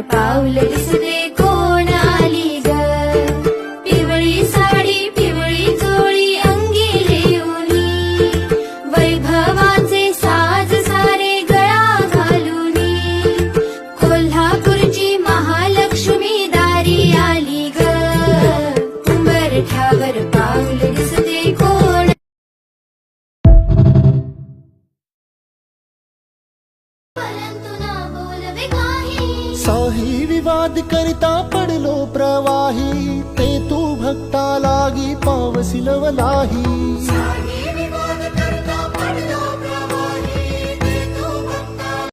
पाऊल दिसते कोण आली ग. पिवळी साडी पिवळी चोळी अंगी लेऊनी, वैभवाचे साज सारे गळा घालूनी, कोल्हापूरची महालक्ष्मी दारी आली ग. उंबरठ्यावर पाऊल दिसते कोण. परंतु ना बोलवे काही, साही विवाद करिता पडलो प्रवाही, ते तू भक्ता लागी पावसिलवलाही. साही